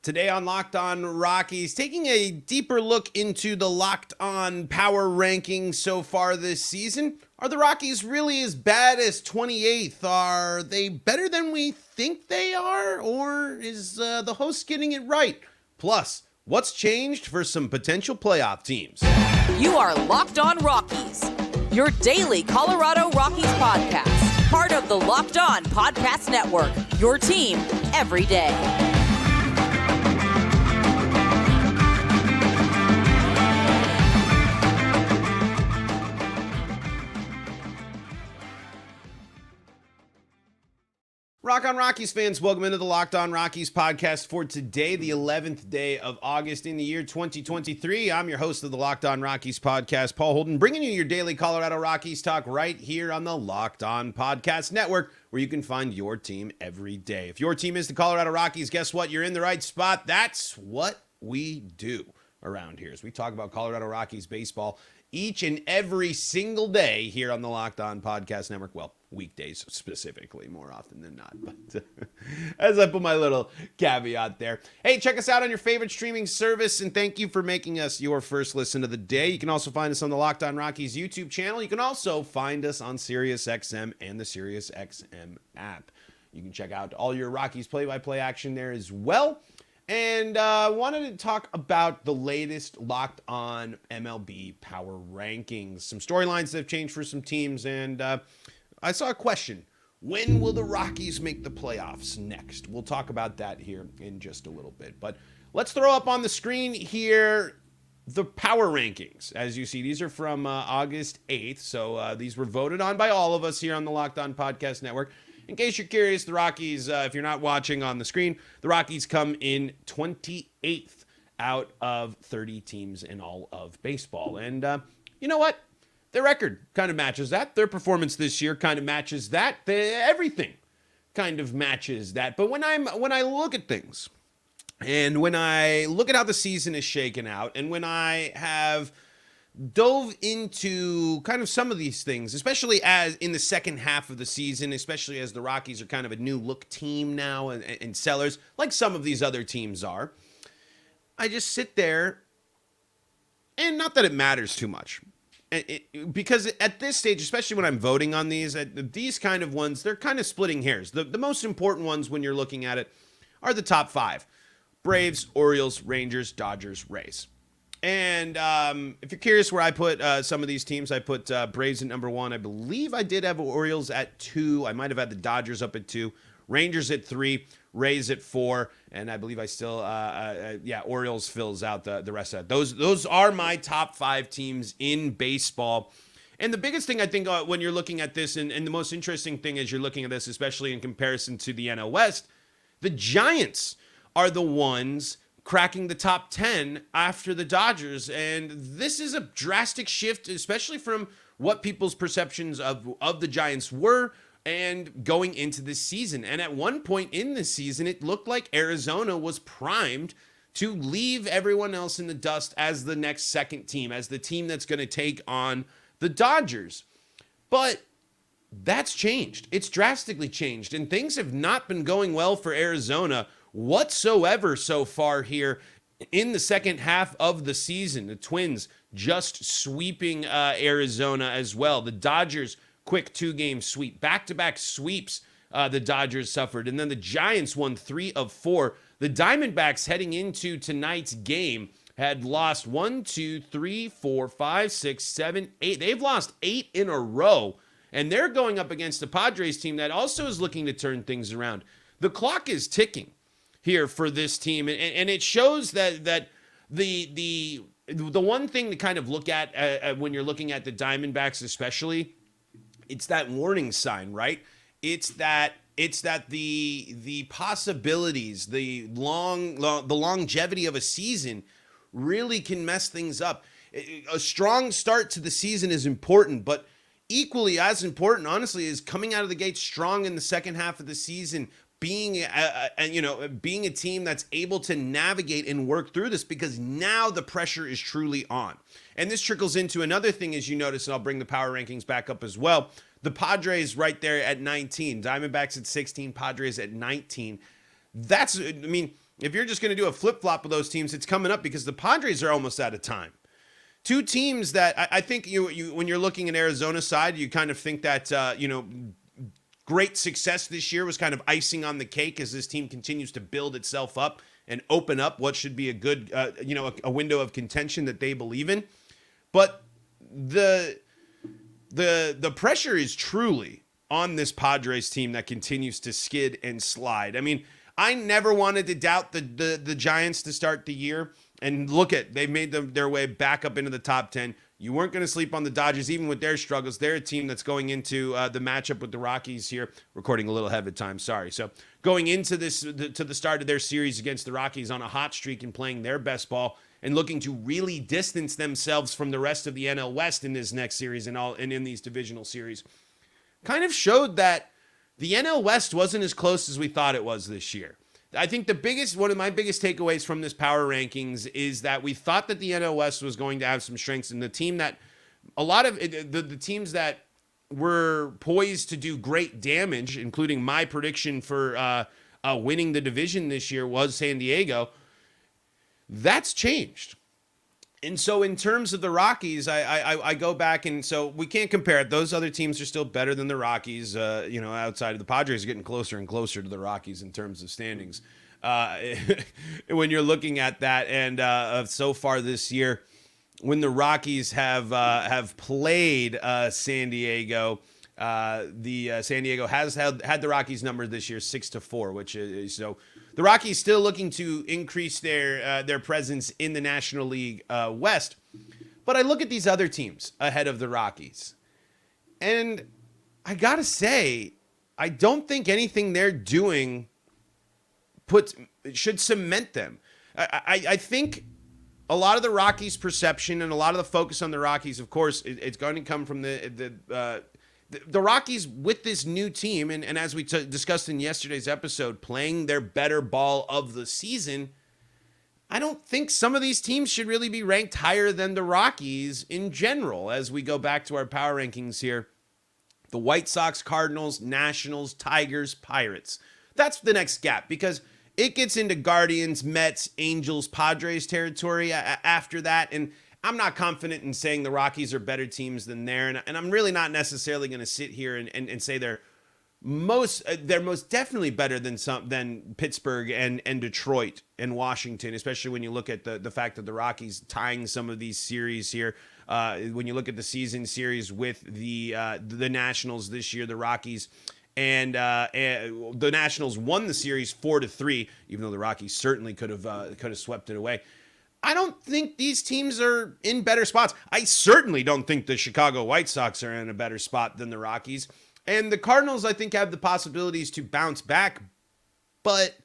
Today on Locked On Rockies, taking a deeper look into the Locked On power rankings so far this season. Are the Rockies really as bad as 28th? Are they better than we think they are? Or is the host getting it right? Plus, what's changed for some potential playoff teams? You are Locked On Rockies, your daily Colorado Rockies podcast. Part of the Locked On Podcast Network, your team every day. Rock on Rockies fans, welcome into the Locked On Rockies podcast for today, the 11th day of August in the year 2023. I'm your host of the Locked On Rockies podcast, Paul Holden, bringing you your daily Colorado Rockies talk right here on the Locked On Podcast Network, where you can find your team every day. If your team is the Colorado Rockies, guess what? You're in the right spot. That's what we do around here, as we talk about Colorado Rockies baseball each and every single day here on the Locked On Podcast Network. Well, weekdays specifically, more often than not. But as I put my little caveat there. Hey, check us out on your favorite streaming service, and thank you for making us your first listen of the day. You can also find us on the Locked On Rockies YouTube channel. You can also find us on SiriusXM and the SiriusXM app. You can check out all your Rockies play-by-play action there as well. And wanted to talk about the latest Locked On MLB Power Rankings. Some storylines that have changed for some teams, and I saw a question. When will the Rockies make the playoffs next? We'll talk about that here in just a little bit. But let's throw up on the screen here the power rankings. As you see, these are from August 8th. So these were voted on by all of us here on the Locked On Podcast Network. In case you're curious, the Rockies, if you're not watching on the screen, the Rockies come in 28th out of 30 teams in all of baseball. And you know what? Their record kind of matches that. Their performance this year kind of matches that. Everything kind of matches that. But when I look at things, and when I look at how the season is shaken out, and when I have dove into kind of some of these things, especially as in the second half of the season, especially as the Rockies are kind of a new look team now and sellers, like some of these other teams are, I just sit there, and not that it matters too much. Because at this stage, especially when I'm voting on these kind of ones, they're kind of splitting hairs. The most important ones when you're looking at it are the top five: Braves, Orioles, Rangers, Dodgers, Rays. And if you're curious where I put some of these teams, I put Braves at number 1. I believe I did have Orioles at 2. I might have had the Dodgers up at 2. Rangers at 3. Rays at 4. And I believe I still, Orioles fills out the rest of that. Those are my top 5 teams in baseball. And the biggest thing I think when you're looking at this, and the most interesting thing as you're looking at this, especially in comparison to the NL West, the Giants are the ones cracking the top 10 after the Dodgers. And this is a drastic shift, especially from what people's perceptions of the Giants were and going into this season. And at one point in this season, it looked like Arizona was primed to leave everyone else in the dust as the next second team, as the team that's going to take on the Dodgers. But that's changed. It's drastically changed. And things have not been going well for Arizona whatsoever so far here in the second half of the season. The Twins just sweeping Arizona as well. The Dodgers, quick 2-game sweep. Back-to-back sweeps the Dodgers suffered. And then the Giants won 3 of 4. The Diamondbacks heading into tonight's game had lost 1, 2, 3, 4, 5, 6, 7, 8. They've lost 8 in a row. And they're going up against the Padres team that also is looking to turn things around. The clock is ticking here for this team, and it shows that the one thing to kind of look at when you're looking at the Diamondbacks, especially, it's that warning sign, right? It's that the possibilities, the longevity of a season really can mess things up. A strong start to the season is important, but equally as important, honestly, is coming out of the gate strong in the second half of the season, being a team that's able to navigate and work through this, because now the pressure is truly on. And this trickles into another thing, as you notice, and I'll bring the power rankings back up as well. The Padres right there at 19, Diamondbacks at 16, Padres at 19. if you're just going to do a flip-flop of those teams, it's coming up because the Padres are almost out of time. Two teams that I think you when you're looking at Arizona's side, you kind of think that, great success this year was kind of icing on the cake as this team continues to build itself up and open up what should be a good, a window of contention that they believe in. But the pressure is truly on this Padres team that continues to skid and slide. I mean, I never wanted to doubt the Giants to start the year. And look at, they've made their way back up into the top 10. You weren't going to sleep on the Dodgers, even with their struggles. They're a team that's going into the matchup with the Rockies here. Recording a little ahead of time, sorry. So going into to the start of their series against the Rockies on a hot streak and playing their best ball and looking to really distance themselves from the rest of the NL West in this next series and in these divisional series, kind of showed that the NL West wasn't as close as we thought it was this year. I think one of my biggest takeaways from this power rankings is that we thought that the NL West was going to have some strengths, and the team that a lot of the teams that were poised to do great damage, including my prediction for winning the division this year, was San Diego. That's changed. And so in terms of the Rockies, I go back, and so we can't compare it. Those other teams are still better than the Rockies. Outside of the Padres, are getting closer and closer to the Rockies in terms of standings. When you're looking at that, and so far this year, when the Rockies have played San Diego, San Diego has had the Rockies number this year 6-4, which is so. The Rockies still looking to increase their presence in the National League West. But I look at these other teams ahead of the Rockies, and I got to say, I don't think anything they're doing should cement them. I think a lot of the Rockies' perception and a lot of the focus on the Rockies, of course, it's going to come from the Rockies with this new team, and as we discussed in yesterday's episode, playing their better ball of the season. I don't think some of these teams should really be ranked higher than the Rockies in general. As we go back to our power rankings here, the White Sox, Cardinals, Nationals, Tigers, Pirates. That's the next gap, because it gets into Guardians, Mets, Angels, Padres territory after that, and I'm not confident in saying the Rockies are better teams than there, and I'm really not necessarily going to sit here and say they're most definitely better than Pittsburgh and Detroit and Washington, especially when you look at the fact that the Rockies tying some of these series here. When you look at the season series with the Nationals this year, the Rockies and the Nationals won the series 4-3, even though the Rockies certainly could have swept it away. I don't think these teams are in better spots. I certainly don't think the Chicago White Sox are in a better spot than the Rockies. And the Cardinals, I think, have the possibilities to bounce back. But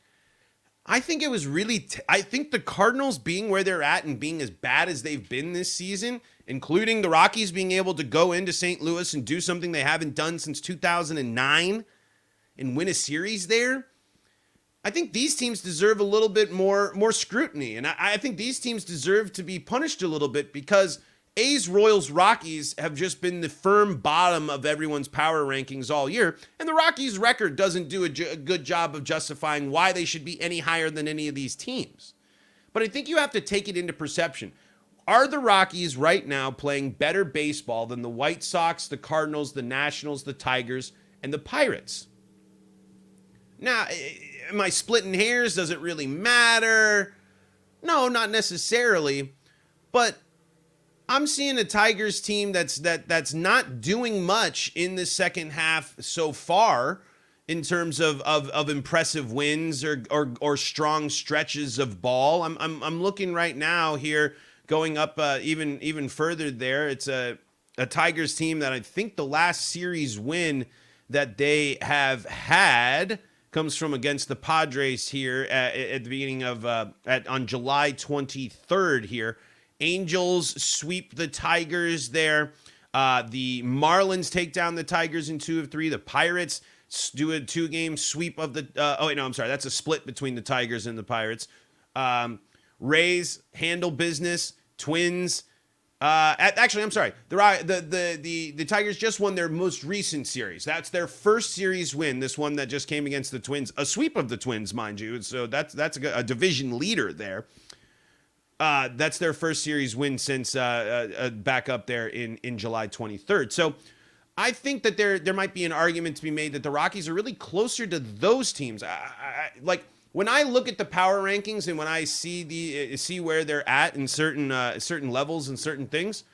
I think it was really, I think the Cardinals being where they're at and being as bad as they've been this season, including the Rockies being able to go into St. Louis and do something they haven't done since 2009 and win a series there. I think these teams deserve a little bit more scrutiny. And I think these teams deserve to be punished a little bit, because A's, Royals, Rockies have just been the firm bottom of everyone's power rankings all year. And the Rockies' record doesn't do a good job of justifying why they should be any higher than any of these teams. But I think you have to take it into perception. Are the Rockies right now playing better baseball than the White Sox, the Cardinals, the Nationals, the Tigers, and the Pirates? Now, am I splitting hairs? Does it really matter? No, not necessarily. But I'm seeing a Tigers team that's not doing much in the second half so far in terms of impressive wins or strong stretches of ball. I'm looking right now here, going up even further there. It's a Tigers team that I think the last series win that they have had comes from against the Padres here at the beginning of on July 23rd here. Angels sweep the Tigers there. The Marlins take down the Tigers in 2 of 3. The Pirates do a 2-game sweep of the that's a split between the Tigers and the Pirates. Rays handle business. Twins Actually, I'm sorry. The Tigers just won their most recent series. That's their first series win. This one that just came against the Twins, a sweep of the Twins, mind you. So that's a division leader there. That's their first series win since back up there in July 23rd. So I think that there might be an argument to be made that the Rockies are really closer to those teams. Like when I look at the power rankings and when I see where they're at in certain levels and certain things,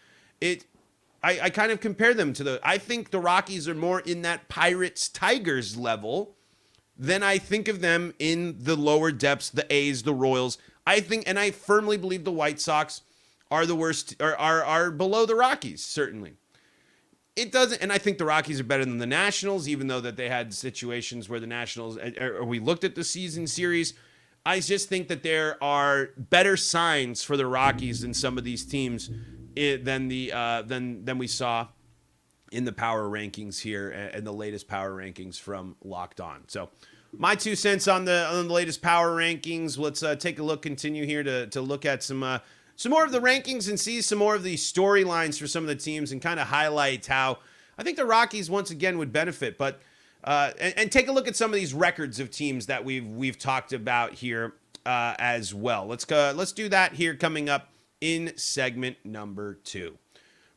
I kind of compare them to I think the Rockies are more in that Pirates Tigers level than I think of them in the lower depths, the A's, the Royals. I think, and I firmly believe the White Sox are the worst, are below the Rockies, certainly. It doesn't, and I think the Rockies are better than the Nationals, even though that they had situations where the Nationals, or we looked at the season series. I just think that there are better signs for the Rockies than some of these teams than we saw in the power rankings here and the latest power rankings from Locked On. So my 2 cents on the latest power rankings. Let's take a look, continue here to look at some more of the rankings and see some more of the storylines for some of the teams and kind of highlight how I think the Rockies once again would benefit. But and take a look at some of these records of teams that we've talked about here as well. Let's do that here coming up in segment number 2.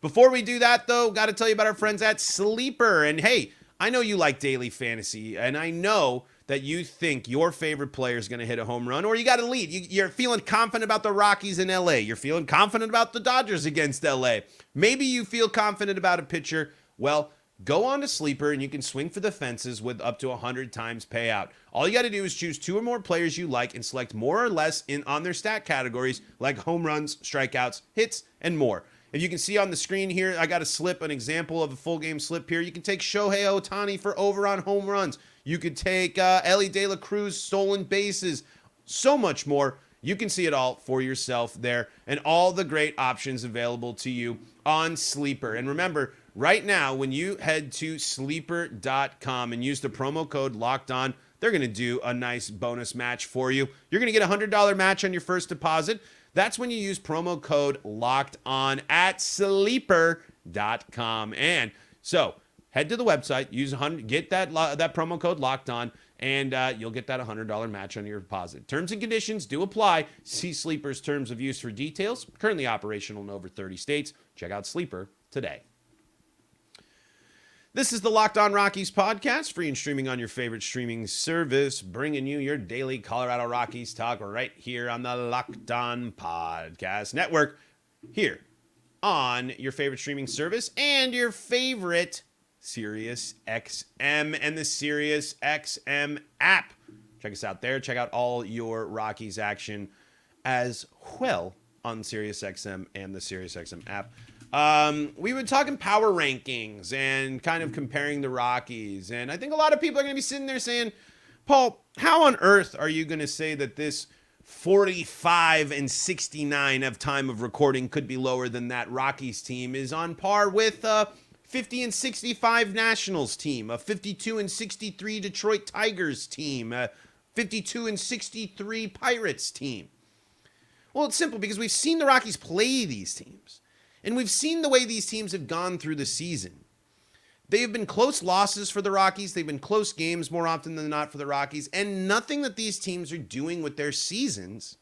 Before we do that, though, got to tell you about our friends at Sleeper. And hey, I know you like daily fantasy, and I know that you think your favorite player is going to hit a home run, or you got a lead. You're feeling confident about the Rockies in LA. You're feeling confident about the Dodgers against LA. Maybe you feel confident about a pitcher. Well, go on to Sleeper and you can swing for the fences with up to 100 times payout. All you got to do is choose 2 or more players you like and select more or less on their stat categories like home runs, strikeouts, hits, and more. If you can see on the screen here, I got an example of a full game slip here. You can take Shohei Ohtani for over on home runs. You could take Ellie De La Cruz stolen bases, so much more. You can see it all for yourself there and all the great options available to you on Sleeper. And remember, right now, when you head to sleeper.com and use the promo code LOCKEDON, they're going to do a nice bonus match for you. You're going to get a $100 match on your first deposit. That's when you use promo code LOCKEDON at sleeper.com. And so head to the website, get that promo code LOCKEDON, and you'll get that $100 match on your deposit. Terms and conditions do apply. See Sleeper's terms of use for details. Currently operational in over 30 states. Check out Sleeper today. This is the Locked On Rockies podcast, free and streaming on your favorite streaming service, bringing you your daily Colorado Rockies talk right here on the Locked On Podcast Network, here on your favorite streaming service and your favorite Sirius XM and the Sirius XM app. Check us out there. Check out all your Rockies action as well on Sirius XM and the Sirius XM app. We were talking power rankings and kind of comparing the Rockies. And I think a lot of people are going to be sitting there saying, Paul, how on earth are you going to say that this 45-69 of time of recording could be lower than that Rockies team is on par with 50-65 Nationals team, a 52-63 Detroit Tigers team, a 52-63 Pirates team? Well, it's simple because we've seen the Rockies play these teams. And we've seen the way these teams have gone through the season. They have been close losses for the Rockies. They've been close games more often than not for the Rockies. And nothing that these teams are doing with their seasons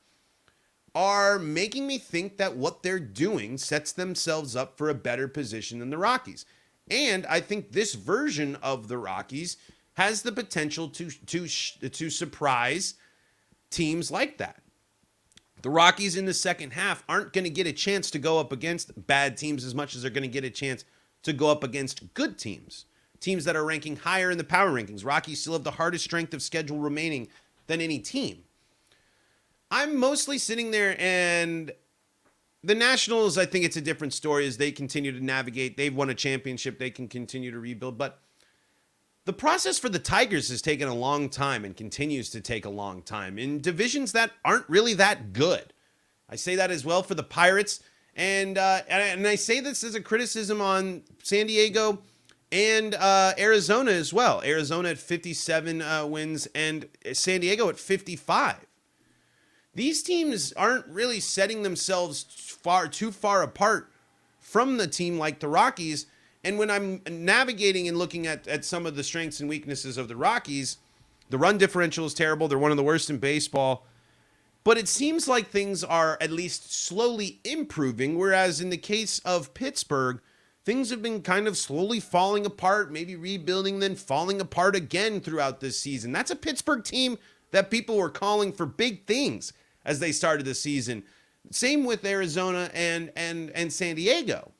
are making me think that what they're doing sets themselves up for a better position than the Rockies. And I think this version of the Rockies has the potential to surprise teams like that. The Rockies in the second half aren't going to get a chance to go up against bad teams as much as they're going to get a chance to go up against good teams, teams that are ranking higher in the power rankings. Rockies still have the hardest strength of schedule remaining than any team. I'm mostly sitting there, and the Nationals, I think it's a different story as they continue to navigate. They've won a championship. They can continue to rebuild, but the process for the Tigers has taken a long time and continues to take a long time in divisions that aren't really that good. I say that as well for the Pirates, and I say this as a criticism on San Diego and Arizona as well. Arizona at 57 wins and San Diego at 55. These teams aren't really setting themselves too far apart from the team like the Rockies. And when I'm navigating and looking at some of the strengths and weaknesses of the Rockies, the run differential is terrible. They're one of the worst in baseball. But it seems like things are at least slowly improving, whereas in the case of Pittsburgh, things have been kind of slowly falling apart, maybe rebuilding, then falling apart again throughout this season. That's a Pittsburgh team that people were calling for big things as they started the season. Same with Arizona and San Diego.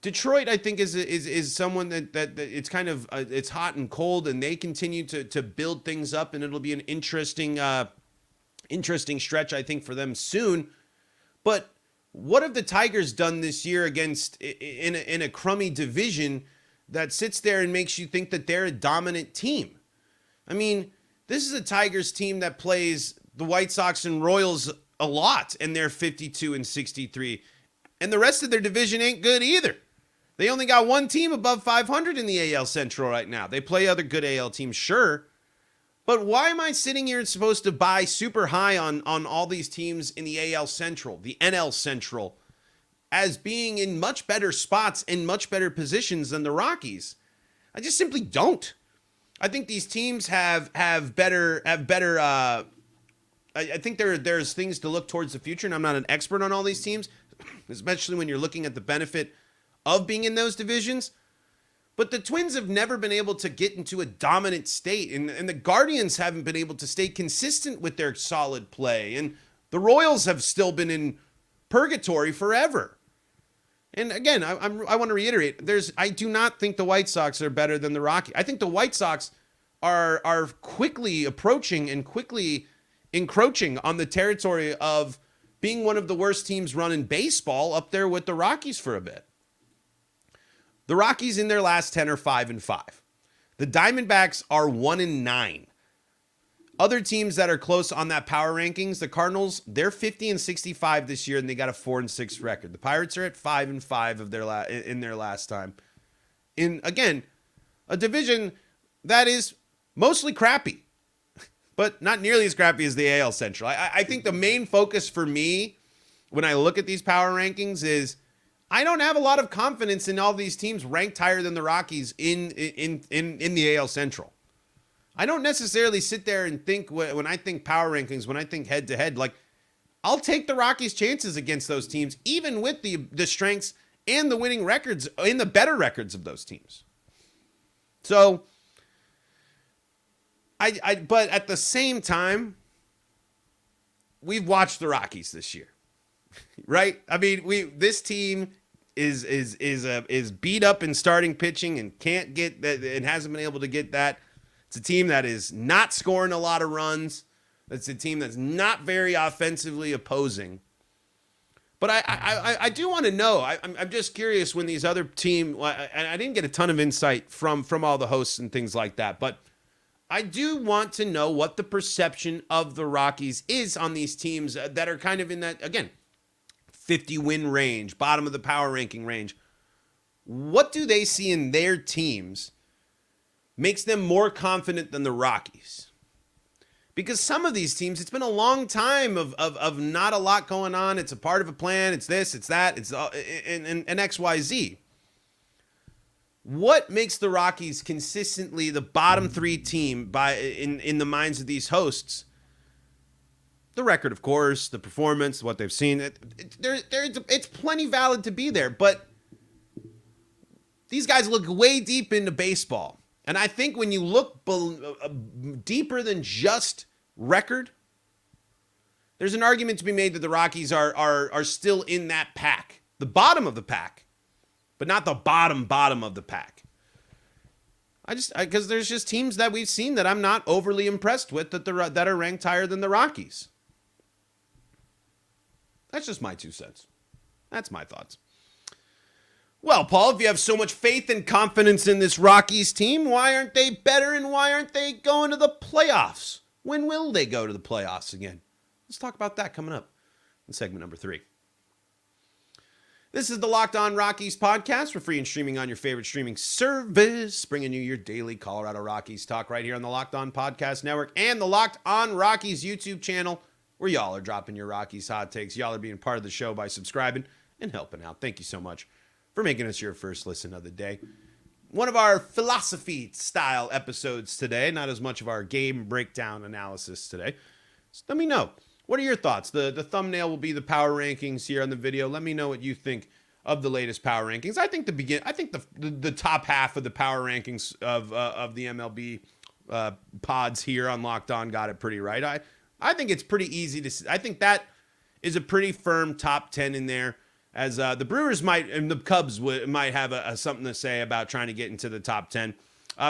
Detroit, I think, is someone that it's kind of it's hot and cold, and they continue to build things up, and it'll be an interesting stretch, I think, for them soon. But what have the Tigers done this year against in a crummy division that sits there and makes you think that they're a dominant team? I mean, this is a Tigers team that plays the White Sox and Royals a lot, and they're 52-63. And the rest of their division ain't good either. They only got one team above 500 in the AL Central right now. They play other good AL teams, sure. But why am I sitting here and supposed to buy super high on all these teams in the AL Central, the NL Central, as being in much better spots and much better positions than the Rockies? I just simply don't. I think these teams have better. I think there's things to look towards the future, and I'm not an expert on all these teams, especially when you're looking at the benefit of being in those divisions. But the Twins have never been able to get into a dominant state, and the Guardians haven't been able to stay consistent with their solid play, and the Royals have still been in purgatory forever. And again, I want to reiterate, I do not think the White Sox are better than the Rockies. I think the White Sox are quickly approaching and quickly encroaching on the territory of being one of the worst teams run in baseball, up there with the Rockies for a bit. The Rockies in their last 10 are 5-5. The Diamondbacks are 1-9. Other teams that are close on that power rankings, the Cardinals, they're 50-65 this year, and they got a 4-6 record. The Pirates are at 5-5 of in their last time. In, again, a division that is mostly crappy, but not nearly as crappy as the AL Central. I think the main focus for me when I look at these power rankings is I don't have a lot of confidence in all these teams ranked higher than the Rockies in the AL Central. I don't necessarily sit there and think when I think power rankings, when I think head to head, like I'll take the Rockies' chances against those teams, even with the strengths and the winning records and the better records of those teams. So, but at the same time, we've watched the Rockies this year, right? I mean, this team is beat up in starting pitching and can't get that, and hasn't been able to get that. It's a team that is not scoring a lot of runs. It's a team that's not very offensively opposing. But I do want to know. I'm just curious when these other team. And I didn't get a ton of insight from all the hosts and things like that. But I do want to know what the perception of the Rockies is on these teams that are kind of in that, again, 50-win range, bottom of the power ranking range. What do they see in their teams makes them more confident than the Rockies? Because some of these teams, it's been a long time of not a lot going on. It's a part of a plan. It's this, it's that, it's an XYZ. What makes the Rockies consistently the bottom three team in the minds of these hosts? The record, of course, the performance, what they've seen. It's plenty valid to be there, but these guys look way deep into baseball. And I think when you look deeper than just record, there's an argument to be made that the Rockies are still in that pack, the bottom of the pack, but not the bottom of the pack. Because there's just teams that we've seen that I'm not overly impressed with that are ranked higher than the Rockies. That's just my 2 cents. That's my thoughts. Well, Paul, if you have so much faith and confidence in this Rockies team, why aren't they better and why aren't they going to the playoffs? When will they go to the playoffs again? Let's talk about that coming up in segment number 3. This is the Locked On Rockies podcast. We're free and streaming on your favorite streaming service, bringing you your daily Colorado Rockies talk right here on the Locked On Podcast Network and the Locked On Rockies YouTube channel, where y'all are dropping your Rockies hot takes. Y'all are being part of the show by subscribing and helping out. Thank you so much for making us your first listen of the day. One of our philosophy-style episodes today, not as much of our game breakdown analysis today. So let me know. What are your thoughts? The thumbnail will be the power rankings here on the video. Let me know what you think of the latest power rankings. I think the top half of the power rankings of the MLB pods here on Locked On got it pretty right. I think it's pretty easy to see. I think that is a pretty firm top 10 in there, as the Brewers might and the Cubs might have something to say about trying to get into the top 10.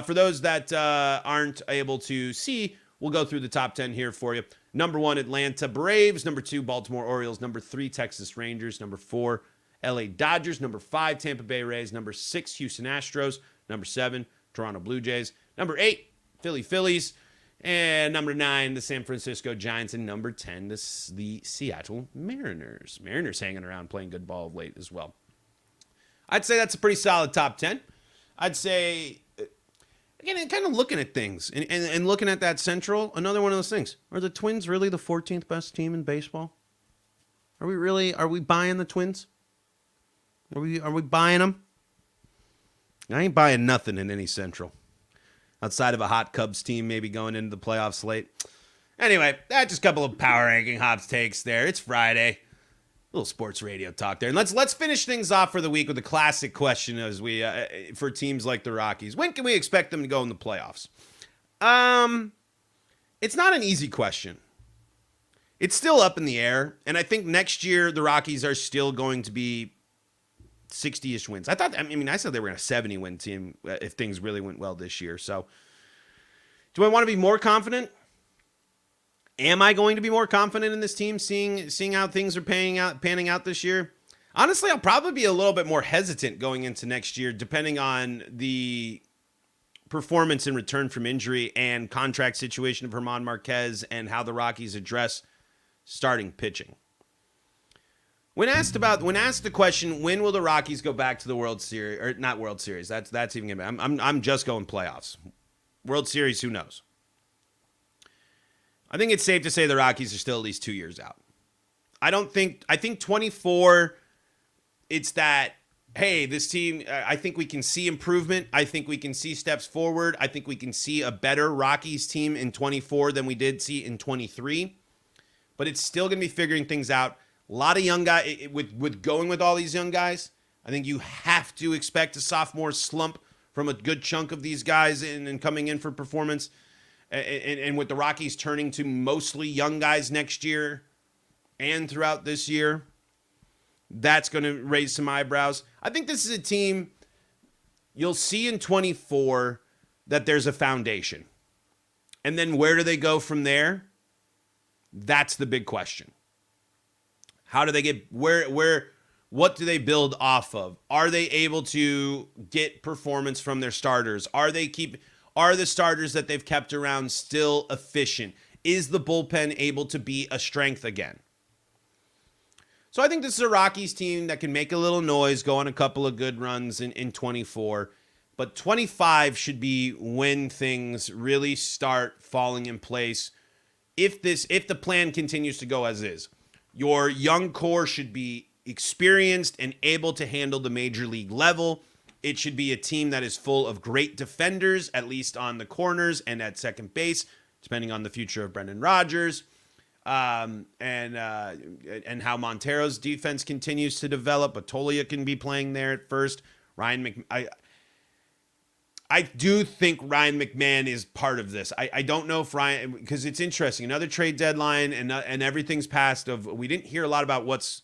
For those that aren't able to see, we'll go through the top 10 here for you. Number 1, Atlanta Braves. Number 2, Baltimore Orioles. Number 3, Texas Rangers. Number 4, LA Dodgers. Number 5, Tampa Bay Rays. Number 6, Houston Astros. Number 7, Toronto Blue Jays. Number 8, Philly Phillies. And number 9, the San Francisco Giants. And number 10, the Seattle Mariners. Mariners hanging around playing good ball of late as well. I'd say that's a pretty solid top 10. I'd say, again, kind of looking at things and looking at that Central, another one of those things. Are the Twins really the 14th best team in baseball? Are we buying the Twins? Are we buying them? I ain't buying nothing in any Central. Outside of a hot Cubs team maybe going into the playoffs late. Anyway, that's just a couple of power ranking hops takes there. It's Friday. A little sports radio talk there. And let's finish things off for the week with a classic question as we for teams like the Rockies. When can we expect them to go in the playoffs? It's not an easy question. It's still up in the air, and I think next year the Rockies are still going to be 60-ish wins. I said they were a 70-win team if things really went well this year. So, do I want to be more confident? Am I going to be more confident in this team, seeing how things are panning out this year? Honestly, I'll probably be a little bit more hesitant going into next year, depending on the performance in return from injury and contract situation of German Marquez and how the Rockies address starting pitching. When asked the question, when will the Rockies go back to the World Series, or not World Series? That's even gonna be. I'm just going playoffs. World Series, who knows? I think it's safe to say the Rockies are still at least 2 years out. I think 24. It's that, hey, this team. I think we can see improvement. I think we can see steps forward. I think we can see a better Rockies team in 24 than we did see in 23. But it's still gonna be figuring things out. A lot of young guys, with going with all these young guys, I think you have to expect a sophomore slump from a good chunk of these guys and coming in for performance. And with the Rockies turning to mostly young guys next year and throughout this year, that's going to raise some eyebrows. I think this is a team you'll see in 24 that there's a foundation. And then where do they go from there? That's the big question. How do they get what do they build off of? Are they able to get performance from their starters? Are the starters that they've kept around still efficient? Is the bullpen able to be a strength again? So I think this is a Rockies team that can make a little noise, go on a couple of good runs in 24, but 25 should be when things really start falling in place. If the plan continues to go as is. Your young core should be experienced and able to handle the major league level. It should be a team that is full of great defenders, at least on the corners and at second base, depending on the future of Brendan Rodgers, and how Montero's defense continues to develop. But Tolia can be playing there at first. I do think Ryan McMahon is part of this. I don't know if Ryan, because it's interesting. Another trade deadline and everything's passed. We didn't hear a lot about what's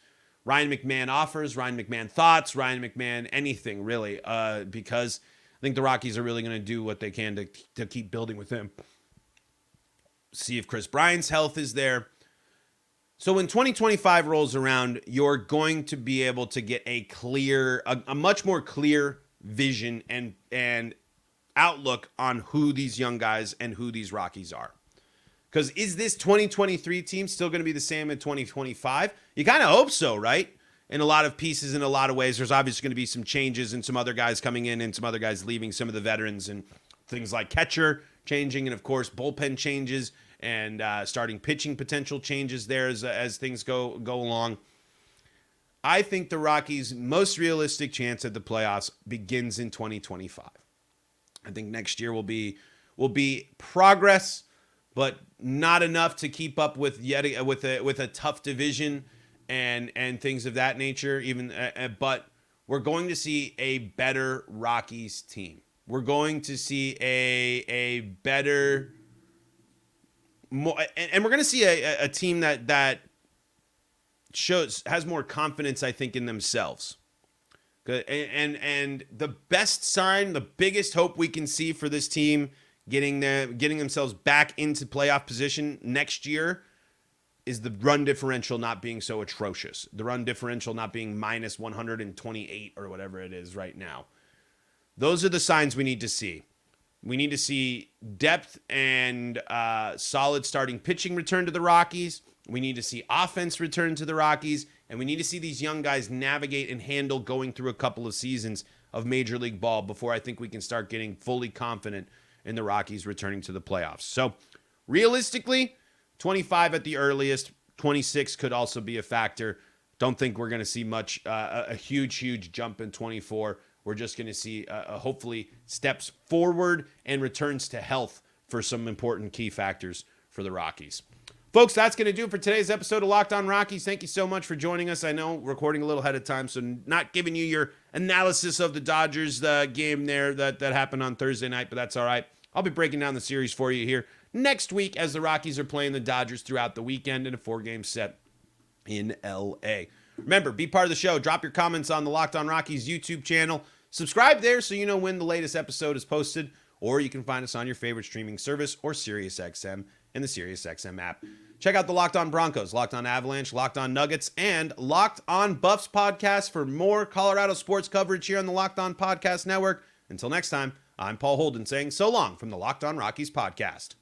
Ryan McMahon offers, Ryan McMahon thoughts, Ryan McMahon anything really, because I think the Rockies are really going to do what they can to keep building with him. See if Chris Bryant's health is there. So when 2025 rolls around, you're going to be able to get a much more clear vision and outlook on who these young guys and who these Rockies are. Because is this 2023 team still going to be the same in 2025? You kind of hope so, right? In a lot of pieces, in a lot of ways. There's obviously going to be some changes and some other guys coming in and some other guys leaving, some of the veterans and things like catcher changing and, of course, bullpen changes and starting pitching potential changes there as things go along. I think the Rockies' most realistic chance at the playoffs begins in 2025. I think next year will be progress, but not enough to keep up with with a tough division and things of that nature. But we're going to see a better Rockies team. We're going to see a better, more, and we're going to see a team that has more confidence, I think, in themselves. And the best sign, the biggest hope we can see for this team getting themselves back into playoff position next year is the run differential not being so atrocious. The run differential not being minus 128 or whatever it is right now. Those are the signs we need to see. We need to see depth and solid starting pitching return to the Rockies. We need to see offense return to the Rockies. And we need to see these young guys navigate and handle going through a couple of seasons of Major League Ball before I think we can start getting fully confident in the Rockies returning to the playoffs. So realistically, 25 at the earliest, 26 could also be a factor. Don't think we're going to see much, a huge jump in 24. We're just going to see hopefully steps forward and returns to health for some important key factors for the Rockies. Folks, that's going to do it for today's episode of Locked On Rockies. Thank you so much for joining us. I know recording a little ahead of time, so not giving you your analysis of the Dodgers game there that happened on Thursday night, but that's all right. I'll be breaking down the series for you here next week as the Rockies are playing the Dodgers throughout the weekend in a 4-game set in L.A. Remember, be part of the show. Drop your comments on the Locked On Rockies YouTube channel. Subscribe there so you know when the latest episode is posted, or you can find us on your favorite streaming service or SiriusXM in the SiriusXM app. Check out the Locked On Broncos, Locked On Avalanche, Locked On Nuggets, and Locked On Buffs podcast for more Colorado sports coverage here on the Locked On Podcast Network. Until next time, I'm Paul Holden saying so long from the Locked On Rockies podcast.